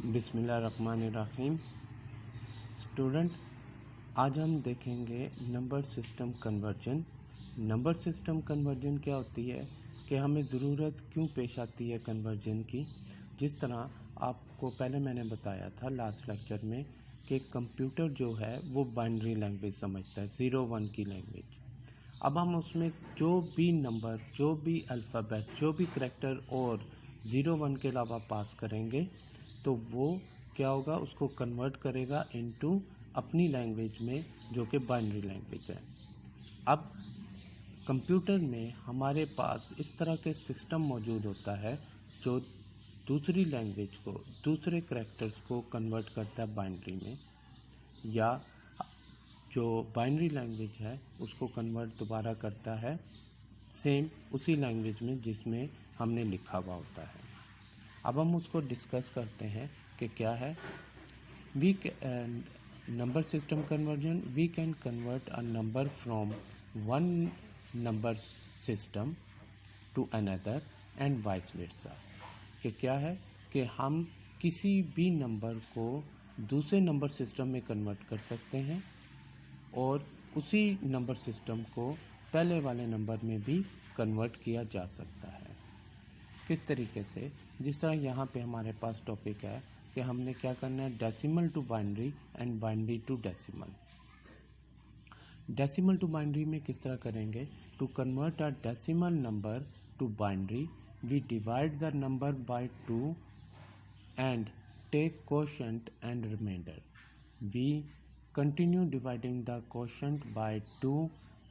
बिस्मिल्लाहिर्रहमानिर्रहीम। स्टूडेंट, आज हम देखेंगे number system conversion. Number system conversion क्या होती है कि हमें ज़रूरत क्यों पेश आती है कन्वर्जन की। जिस तरह आपको पहले मैंने बताया था लास्ट लेक्चर में कि कंप्यूटर जो है वो बाइनरी लैंग्वेज समझता है, 0-1 की लैंग्वेज। अब हम उसमें जो भी नंबर, जो भी अल्फ़ाबेट, जो भी करैक्टर और 0-1 के अलावा पास करेंगे तो वो क्या होगा, उसको कन्वर्ट करेगा इनटू अपनी लैंग्वेज में जो कि बाइनरी लैंग्वेज है। अब कंप्यूटर में हमारे पास इस तरह के सिस्टम मौजूद होता है जो दूसरी लैंग्वेज को, दूसरे करैक्टर्स को कन्वर्ट करता है बाइनरी में, या जो बाइनरी लैंग्वेज है उसको कन्वर्ट दोबारा करता है सेम उसी लैंग्वेज में जिसमें हमने लिखा हुआ होता है। अब हम उसको डिस्कस करते हैं कि क्या है। Number system conversion, we can convert a number from one number system to another and vice versa. कि क्या है कि हम किसी भी नंबर को दूसरे नंबर सिस्टम में कन्वर्ट कर सकते हैं और उसी नंबर सिस्टम को पहले वाले नंबर में भी कन्वर्ट किया जा सकता है। किस तरीके से? जिस तरह यहाँ पे हमारे पास टॉपिक है कि हमने क्या करना है, decimal to binary and binary to decimal. Decimal to binary में किस तरह करेंगे? To convert a decimal number to binary we divide the number by 2 and take quotient and remainder. We continue dividing the quotient by 2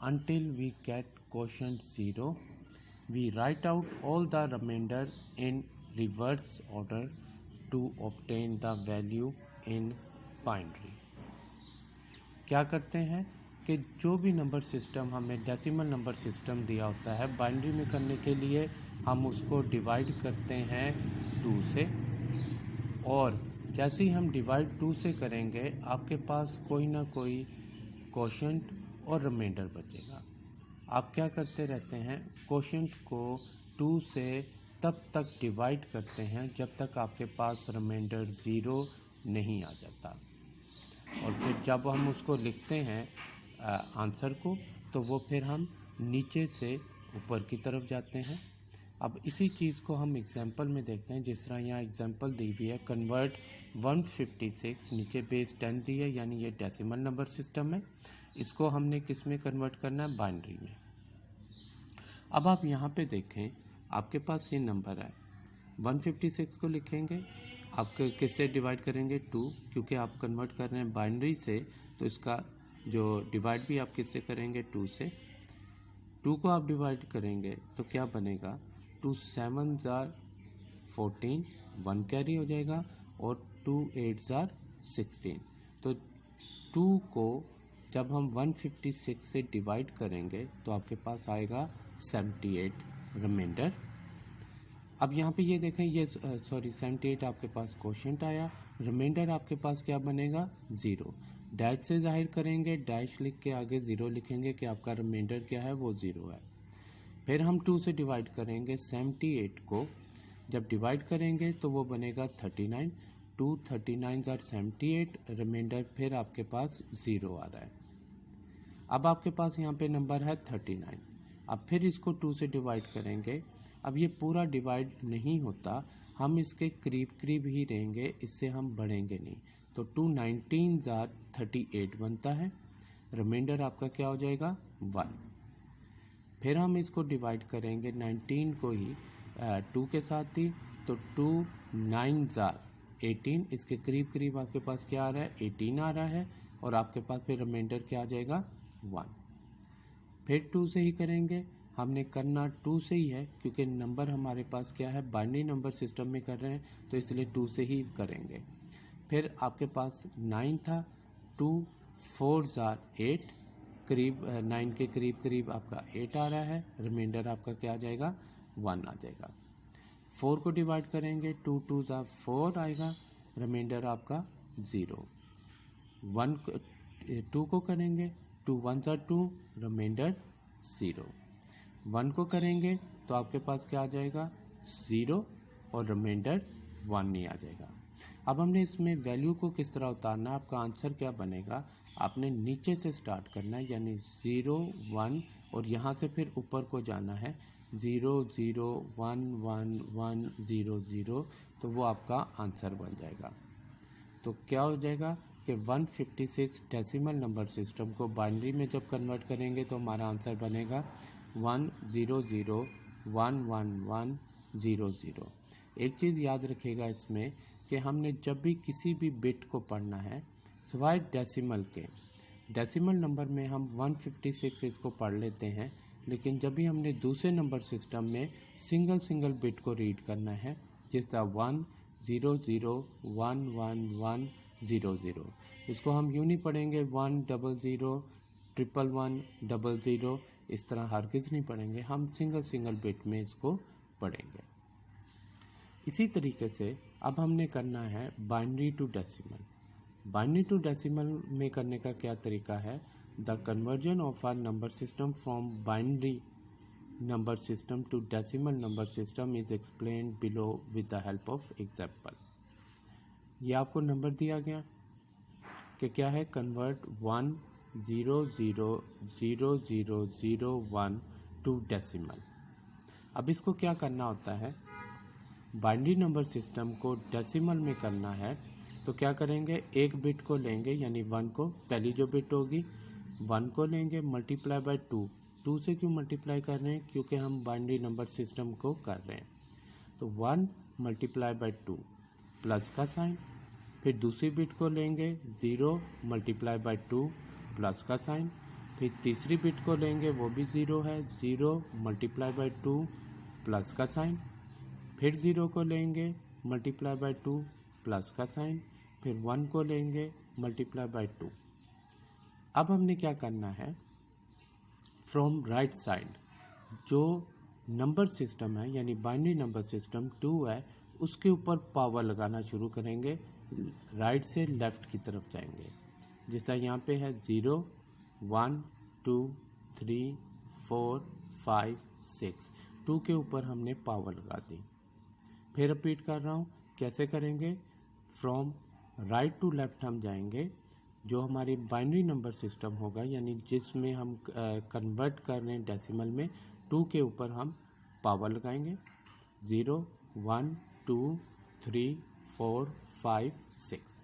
until we get quotient 0. We write out all the remainder in reverse order to obtain the value in binary. क्या करते हैं कि जो भी number system हमें decimal number system दिया होता है बाइनरी में करने के लिए, हम उसको डिवाइड करते हैं 2 से, और जैसे ही हम डिवाइड 2 से करेंगे आपके पास कोई ना कोई क्वोशेंट और रिमाइंडर बचेगा। आप क्या करते रहते हैं, क्वोशेंट को 2 से तब तक डिवाइड करते हैं जब तक आपके पास रिमाइंडर 0 नहीं आ जाता, और फिर जब हम उसको लिखते हैं आंसर को, तो वो फिर हम नीचे से ऊपर की तरफ जाते हैं। अब इसी चीज़ को हम एग्जांपल में देखते हैं। जिस तरह यहाँ एग्जांपल दी हुई है, कन्वर्ट 156, नीचे बेस 10 दी है, यानी ये डेसिमल नंबर सिस्टम है। इसको हमने किस में कन्वर्ट करना है? बाइनरी में। अब आप यहाँ पे देखें, आपके पास ये नंबर है 156 को लिखेंगे, आप किससे डिवाइड करेंगे? 2, क्योंकि आप कन्वर्ट कर रहे हैं बाइनरी से, तो इसका जो डिवाइड भी आप किससे करेंगे? 2 से। 2 को आप डिवाइड करेंगे तो क्या बनेगा? 2 7 जार 14, 1 कैरी हो जाएगा, और 2 8 जार 16। तो 2 को जब हम 156 से डिवाइड करेंगे तो आपके पास आएगा 78 रिमाइंडर। अब यहाँ पे ये देखें, ये 78 आपके पास क्वोशेंट आया, रिमाइंडर आपके पास क्या बनेगा? 0। डैश से जाहिर करेंगे, डैश लिख के आगे 0 लिखेंगे कि आपका रिमाइंडर क्या है? वो 0 है। फिर हम 2 से डिवाइड करेंगे 78 को, जब डिवाइड करेंगे तो वो बनेगा 39। 2 39 जार 78, रिमाइंडर फिर आपके पास 0 आ रहा है। अब आपके पास यहाँ पे नंबर है 39। अब फिर इसको 2 से डिवाइड करेंगे। अब ये पूरा डिवाइड नहीं होता, हम इसके करीब करीब ही रहेंगे, इससे हम बढ़ेंगे नहीं। तो 2 19 जार 38 बनता है, रिमाइंडर आपका क्या हो जाएगा? 1। फिर हम इसको डिवाइड करेंगे 19 को ही 2 के साथ ही, तो 2 9 जार 18, इसके करीब करीब आपके पास क्या आ रहा है? 18 आ रहा है, और आपके पास फिर रिमाइंडर क्या आ जाएगा? 1। फिर 2 से ही करेंगे, हमने करना 2 से ही है क्योंकि नंबर हमारे पास क्या है? बाइनरी नंबर सिस्टम में कर रहे हैं, तो इसलिए 2 से ही करेंगे। फिर आपके पास 9 था, 2 4 जार 8, करीब 9 के करीब करीब आपका 8 आ रहा है, रिमाइंडर आपका क्या आ जाएगा? 1 आ जाएगा। 4 को डिवाइड करेंगे, 2 2 जार 4 आएगा, रिमाइंडर आपका 0। 2 को करेंगे, 2 1 जार 2, रिमाइंडर 0। 1 को करेंगे तो आपके पास क्या आ जाएगा? 0, और रिमाइंडर 1 नहीं आ जाएगा। अब हमने इसमें वैल्यू को किस तरह उतारना है, आपका आंसर क्या बनेगा, आपने नीचे से स्टार्ट करना है, यानी 0 1 और यहाँ से फिर ऊपर को जाना है 0 0 1 1 1 0 0, तो वो आपका आंसर बन जाएगा। तो क्या हो जाएगा कि 156 डेसिमल नंबर सिस्टम को बाइनरी में जब कन्वर्ट करेंगे तो हमारा आंसर बनेगा 1 0 0 1 1 1 0 0। एक चीज़ याद रखिएगा इसमें कि हमने जब भी किसी भी बिट को पढ़ना है सिवाय डेसिमल के, डेसिमल नंबर में हम 156 इसको पढ़ लेते हैं, लेकिन जब भी हमने दूसरे नंबर सिस्टम में सिंगल बिट को रीड करना है, जिस तरह 1 0 0 1 1 1 0 0, इसको हम यूँ नहीं पढ़ेंगे 1 0 0 1 1 1 0 0, इस तरह हरगिज़ नहीं पढ़ेंगे, हम सिंगल बिट में इसको पढ़ेंगे। इसी तरीके से अब हमने करना है binary to decimal. Binary to decimal में करने का क्या तरीका है, the conversion of our number system from binary number system to decimal number system is explained below with the help of example. ये आपको नंबर दिया गया कि क्या है, कन्वर्ट 1 0 0 0 0 0 1 टू डेसिमल। अब इसको क्या करना होता है, बाइनरी नंबर सिस्टम को डेसिमल में करना है तो क्या करेंगे, एक बिट को लेंगे यानी 1 को, पहली जो बिट होगी 1 को लेंगे, मल्टीप्लाई बाय 2। 2 से क्यों मल्टीप्लाई कर रहे हैं, क्योंकि हम बाइनरी नंबर सिस्टम को कर रहे हैं। तो 1 मल्टीप्लाई बाय 2 प्लस का साइन, फिर दूसरी बिट को लेंगे 0 मल्टीप्लाई बाय 2 प्लस का साइन, फिर तीसरी बिट को लेंगे वो भी 0 है, 0 मल्टीप्लाई बाय 2 प्लस का साइन, फिर 0 को लेंगे मल्टीप्लाई बाय 2 प्लस का साइन, फिर 1 को लेंगे मल्टीप्लाई बाय 2। अब हमने क्या करना है, फ्रॉम राइट साइड जो नंबर सिस्टम है यानी बाइनरी नंबर सिस्टम 2 है उसके ऊपर पावर लगाना शुरू करेंगे, राइट से लेफ़्ट की तरफ जाएंगे। जैसा यहाँ पे है 0 1 2 3 4 5 6, 2 के ऊपर हमने पावर लगा दी। फिर रिपीट कर रहा हूँ, कैसे करेंगे, फ्रॉम राइट टू लेफ़्ट हम जाएंगे, जो हमारी बाइनरी नंबर सिस्टम होगा यानी जिसमें हम कन्वर्ट कर रहे हैं डेसिमल में, 2 के ऊपर हम पावर लगाएंगे, 0 1 2 3 4 5 6।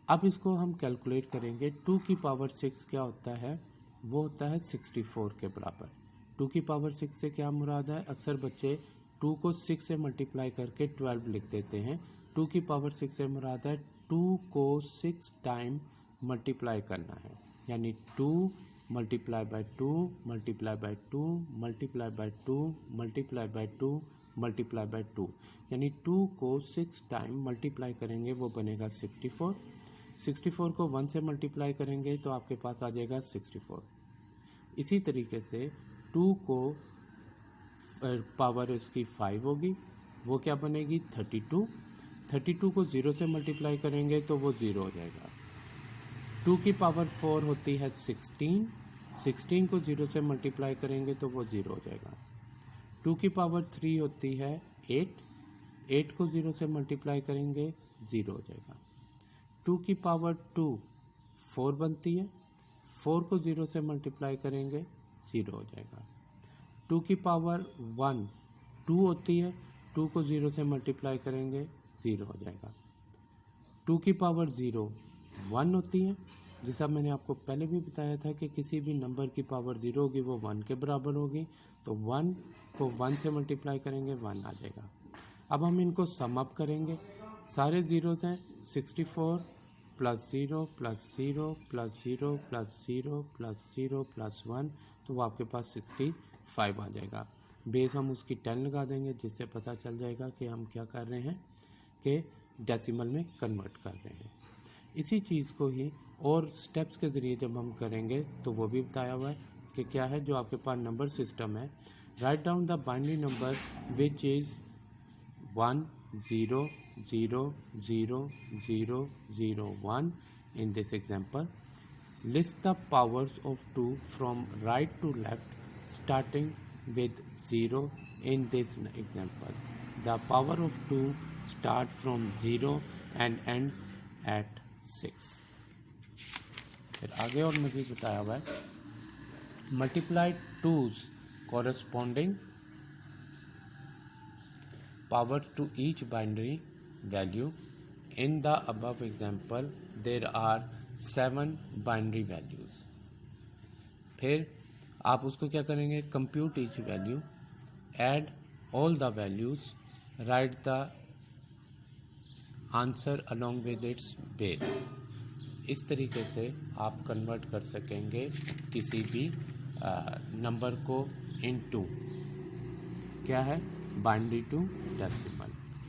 अब इसको हम कैलकुलेट करेंगे, 2 की पावर 6 क्या होता है, वो होता है 64 के बराबर। 2 की पावर 6 से क्या मुराद है, अक्सर बच्चे 2 को 6 से मल्टीप्लाई करके 12 लिख देते हैं। 2 की पावर 6 से मुराद है 2 को 6 टाइम मल्टीप्लाई करना है, यानी 2 multiply by 2 multiply by 2 multiply by 2 multiply by 2 multiply by 2, यानी 2 को 6 टाइम मल्टीप्लाई करेंगे वो बनेगा 64। 64 को 1 से मल्टीप्लाई करेंगे तो आपके पास आ जाएगा 64। इसी तरीके से 2 को पावर इसकी 5 होगी, वो क्या बनेगी 32। 32 को 0 से मल्टीप्लाई करेंगे तो वो 0 हो जाएगा। 2 की पावर 4 होती है 16, 16 को 0 से मल्टीप्लाई करेंगे तो वो 0 हो जाएगा। 2 की पावर 3 होती है 8, 8 को 0 से मल्टीप्लाई करेंगे 0 हो जाएगा। 2 की पावर 2 4 बनती है, 4 को 0 से मल्टीप्लाई करेंगे 0 हो जाएगा। 2 की पावर 1 2 होती है, 2 को 0 से मल्टीप्लाई करेंगे 0 हो जाएगा। 2 की पावर 0 1 होती है, जैसा मैंने आपको पहले भी बताया था कि किसी भी नंबर की पावर 0 होगी वो 1 के बराबर होगी, तो 1 को 1 से मल्टीप्लाई करेंगे 1 आ जाएगा। अब हम इनको सम अप करेंगे, सारे ज़ीरोज़ हैं, 64 plus 0 plus 0 plus 0 plus 0 plus 0 plus 1, तो वो आपके पास 65 आ जाएगा। बेस हम उसकी 10 लगा देंगे, जिससे पता चल जाएगा कि हम क्या कर रहे हैं कि डेसिमल में कन्वर्ट कर रहे हैं। इसी चीज़ को ही और स्टेप्स के ज़रिए जब हम करेंगे तो वो भी बताया हुआ है कि क्या है, जो आपके पास नंबर सिस्टम है, write down the binary number which is 1 0 0 0 0 0 1 in this example. List the powers of 2 from right to left starting with 0 in this example. The power of 2 start from 0 and ends at 6। फिर आगे और मज़ीद बताया हुआ है, multiply twos corresponding power to each binary value. In the above example there are 7 binary values. फिर आप उसको क्या करेंगे, compute each value, add all the values, write the answer along with its base. इस तरीके से आप कन्वर्ट कर सकेंगे किसी भी नंबर को इनटू क्या है, बाइनरी टू डेसिमल।